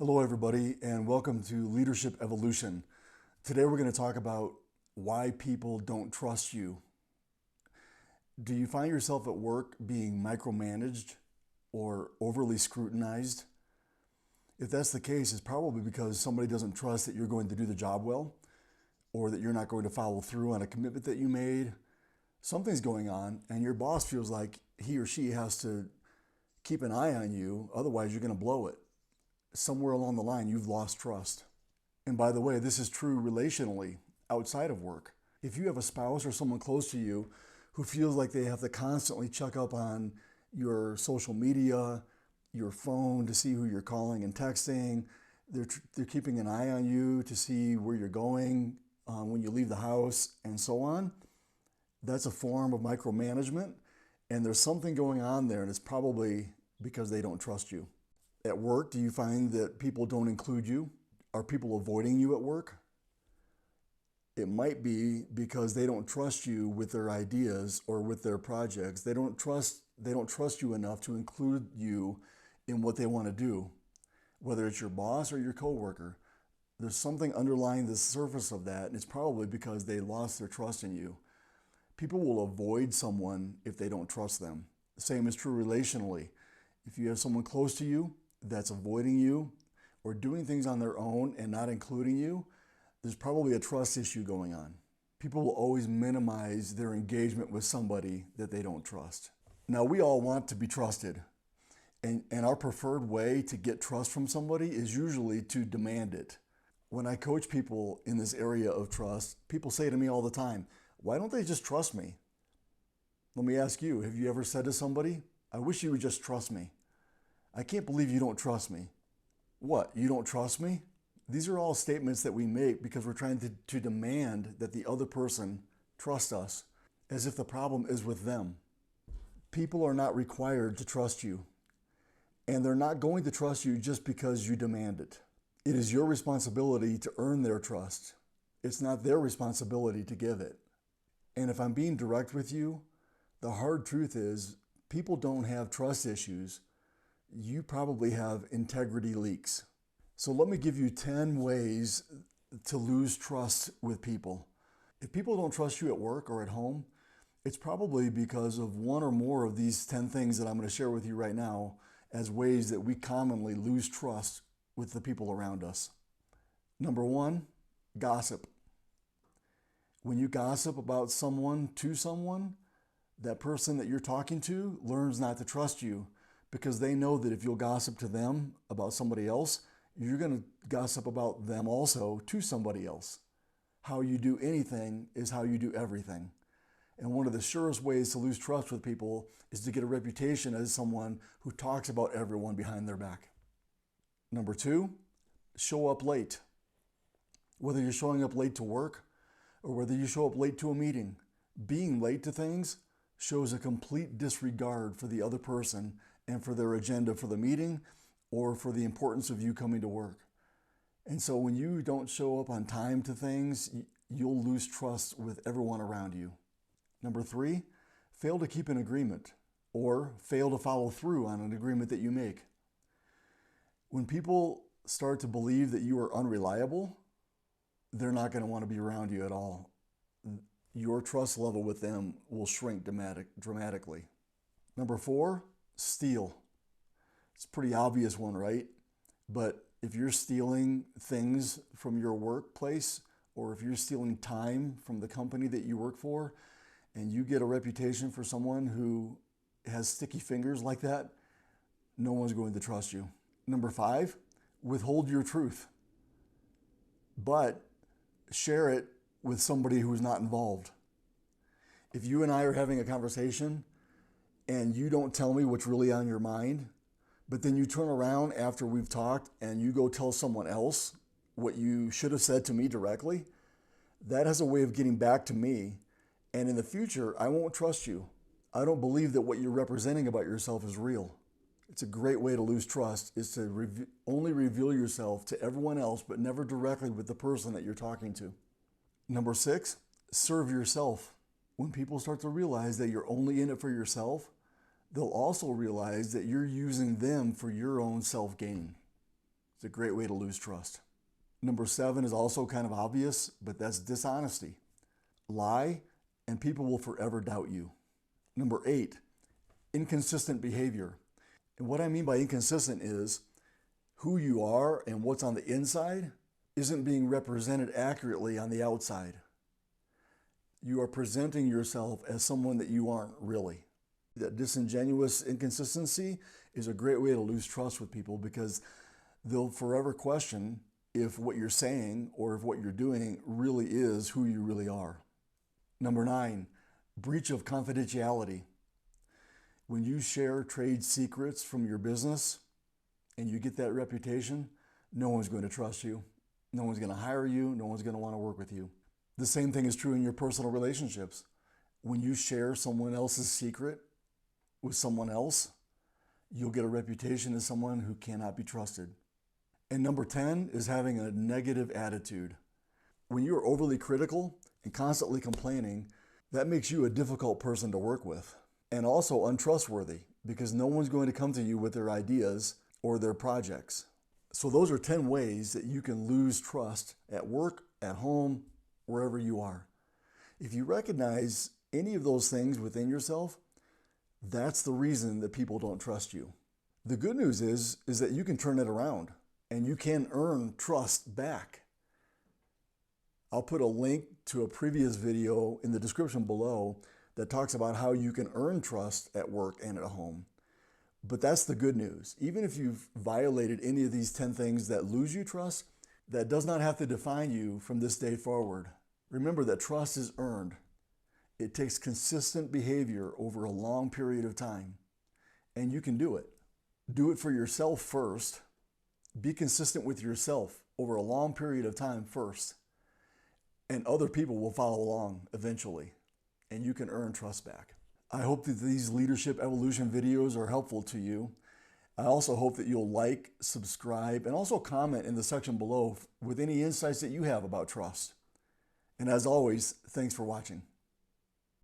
Hello, everybody, and welcome to Leadership Evolution. Today, we're going to talk about why people don't trust you. Do you find yourself at work being micromanaged or overly scrutinized? If that's the case, it's probably because somebody doesn't trust that you're going to do the job well or that you're not going to follow through on a commitment that you made. Something's going on, and your boss feels like he or she has to keep an eye on you, otherwise, you're going to blow it. Somewhere along the line, you've lost trust. And by the way, this is true relationally outside of work. If you have a spouse or someone close to you who feels like they have to constantly check up on your social media, your phone to see who you're calling and texting, they're keeping an eye on you to see where you're going when you leave the house and so on, that's a form of micromanagement. And there's something going on there, and it's probably because they don't trust you. At work, do you find that people don't include you? Are people avoiding you at work? It might be because they don't trust you with their ideas or with their projects. They don't trust you enough to include you in what they want to do, whether it's your boss or your coworker. There's something underlying the surface of that, and it's probably because they lost their trust in you. People will avoid someone if they don't trust them. The same is true relationally. If you have someone close to you that's avoiding you or doing things on their own and not including you, there's probably a trust issue going on. People will always minimize their engagement with somebody that they don't trust. Now, we all want to be trusted, and our preferred way to get trust from somebody is usually to demand it. When I coach people in this area of trust, people say to me all the time, why don't they just trust me? Let me ask you, have you ever said to somebody, I wish you would just trust me? I can't believe you don't trust me. What, you don't trust me? These are all statements that we make because we're trying to demand that the other person trust us, as if the problem is with them. People are not required to trust you, and they're not going to trust you just because you demand it. It is your responsibility to earn their trust. It's not their responsibility to give it. And if I'm being direct with you, the hard truth is people don't have trust issues. You probably have integrity leaks. So let me give you 10 ways to lose trust with people. If people don't trust you at work or at home, it's probably because of one or more of these 10 things that I'm going to share with you right now as ways that we commonly lose trust with the people around us. Number one, gossip. When you gossip about someone to someone, that person that you're talking to learns not to trust you because they know that if you'll gossip to them about somebody else, you're going to gossip about them also to somebody else. How you do anything is how you do everything. And one of the surest ways to lose trust with people is to get a reputation as someone who talks about everyone behind their back. Number two, show up late. Whether you're showing up late to work or whether you show up late to a meeting, being late to things shows a complete disregard for the other person and for their agenda for the meeting or for the importance of you coming to work. And so when you don't show up on time to things, you'll lose trust with everyone around you. Number three, fail to keep an agreement or fail to follow through on an agreement that you make. When people start to believe that you are unreliable, they're not going to want to be around you at all. Your trust level with them will shrink dramatically. Number four, steal. It's a pretty obvious one, right? But if you're stealing things from your workplace or if you're stealing time from the company that you work for and you get a reputation for someone who has sticky fingers like that, no one's going to trust you. Number five, withhold your truth, but share it with somebody who's not involved. If you and I are having a conversation and you don't tell me what's really on your mind, but then you turn around after we've talked and you go tell someone else what you should have said to me directly, that has a way of getting back to me. And in the future, I won't trust you. I don't believe that what you're representing about yourself is real. It's a great way to lose trust is to only reveal yourself to everyone else, but never directly with the person that you're talking to. Number six, serve yourself. When people start to realize that you're only in it for yourself, they'll also realize that you're using them for your own self-gain. It's a great way to lose trust. Number 7 is also kind of obvious, but that's dishonesty. Lie, and people will forever doubt you. Number 8, inconsistent behavior. And what I mean by inconsistent is who you are and what's on the inside isn't being represented accurately on the outside. You are presenting yourself as someone that you aren't really. That disingenuous inconsistency is a great way to lose trust with people because they'll forever question if what you're saying or if what you're doing really is who you really are. Number 9, breach of confidentiality. When you share trade secrets from your business and you get that reputation, no one's going to trust you. No one's going to hire you. No one's going to want to work with you. The same thing is true in your personal relationships. When you share someone else's secret with someone else, you'll get a reputation as someone who cannot be trusted. And number 10 is having a negative attitude. When you're overly critical and constantly complaining, that makes you a difficult person to work with and also untrustworthy because no one's going to come to you with their ideas or their projects. So those are 10 ways that you can lose trust at work, at home, wherever you are. If you recognize any of those things within yourself, that's the reason that people don't trust you. The good news is that you can turn it around and you can earn trust back. I'll put a link to a previous video in the description below that talks about how you can earn trust at work and at home. But that's the good news. Even if you've violated any of these 10 things that lose you trust, that does not have to define you from this day forward. Remember that trust is earned. It takes consistent behavior over a long period of time, and you can do it. Do it for yourself first. Be consistent with yourself over a long period of time first, and other people will follow along eventually, and you can earn trust back. I hope that these Leadership Evolution videos are helpful to you. I also hope that you'll like, subscribe, and also comment in the section below with any insights that you have about trust. And as always, thanks for watching.